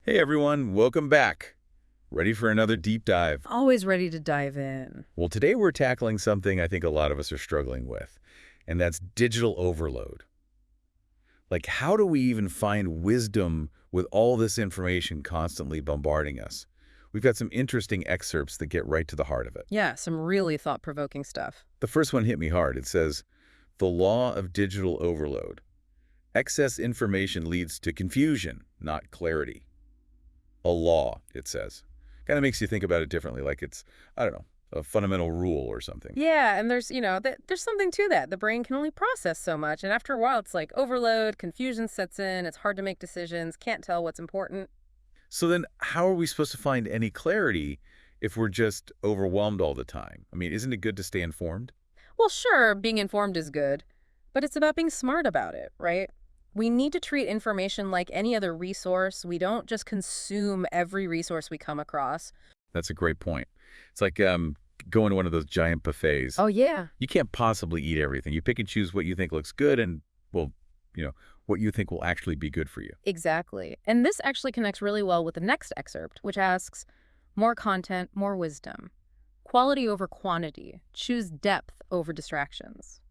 Hey everyone, welcome back. Ready for another deep dive? Always ready to dive in. Well, today we're tackling something I think a lot of us are struggling with, and that's digital overload. Like, how do we even find wisdom with all this information constantly bombarding us? We've got some interesting excerpts that get right to the heart of it. Yeah, some really thought-provoking stuff. The first one hit me hard. It says, "The law of digital overload. Excess information leads to confusion, not clarity." A law, it says. Kind of makes you think about it differently, like it's, I don't know, a fundamental rule or something. Yeah, and there's something to that. The brain can only process so much, and after a while it's like overload, confusion sets in, it's hard to make decisions, can't tell what's important. So then how are we supposed to find any clarity if we're just overwhelmed all the time? I mean, isn't it good to stay informed? Well, sure, being informed is good, but it's about being smart about it, right? We need to treat information like any other resource. We don't just consume every resource we come across. That's a great point. It's like going to one of those giant buffets. Oh, yeah. You can't possibly eat everything. You pick and choose what you think looks good and, well, what you think will actually be good for you. Exactly. And this actually connects really well with the next excerpt, which asks, more content, more wisdom. Quality over quantity. Choose depth over distractions.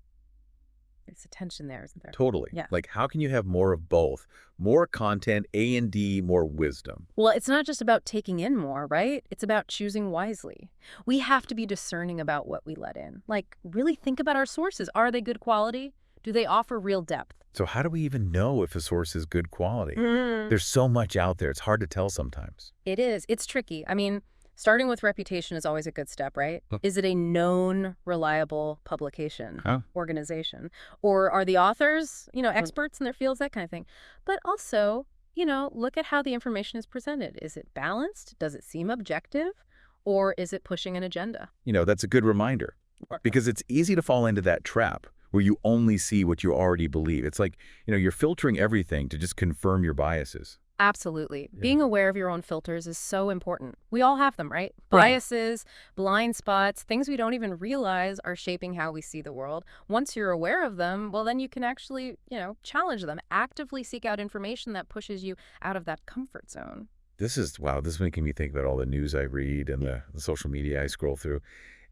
There's a tension there, isn't there? Totally. Yeah. Like, how can you have more of both? More content, A&D, more wisdom. Well, it's not just about taking in more, right? It's about choosing wisely. We have to be discerning about what we let in. Like, really think about our sources. Are they good quality? Do they offer real depth? So how do we even know if a source is good quality? Mm. There's so much out there. It's hard to tell sometimes. It is. It's tricky. I mean, starting with reputation is always a good step, right? Huh. Is it a known, reliable publication, Huh? organization? Or are the authors, experts in their fields, that kind of thing? But also, look at how the information is presented. Is it balanced? Does it seem objective? Or is it pushing an agenda? That's a good reminder because it's easy to fall into that trap where you only see what you already believe. It's like, you're filtering everything to just confirm your biases. Absolutely. Yeah. Being aware of your own filters is so important. We all have them, right? Right. Biases, blind spots, things we don't even realize are shaping how we see the world. Once you're aware of them, well, then you can actually, challenge them, actively seek out information that pushes you out of that comfort zone. This is making me think about all the news I read and the social media I scroll through.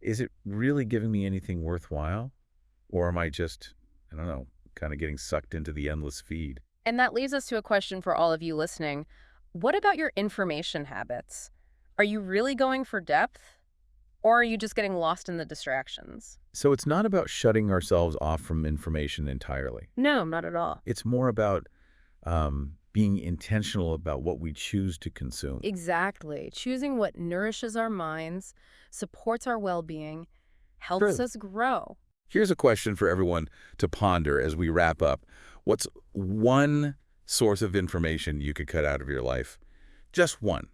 Is it really giving me anything worthwhile? Or am I just, I don't know, kind of getting sucked into the endless feed? And that leads us to a question for all of you listening. What about your information habits? Are you really going for depth? Or are you just getting lost in the distractions? So it's not about shutting ourselves off from information entirely. No, not at all. It's more about being intentional about what we choose to consume. Exactly. Choosing what nourishes our minds, supports our well-being, helps True. us grow. Here's a question for everyone to ponder as we wrap up. What's one source of information you could cut out of your life? Just one.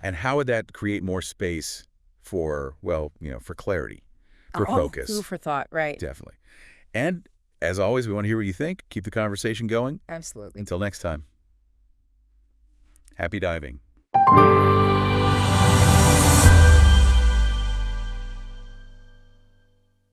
And how would that create more space for, for clarity, for focus? Food for thought, right. Definitely. And as always, we want to hear what you think. Keep the conversation going. Absolutely. Until next time. Happy diving.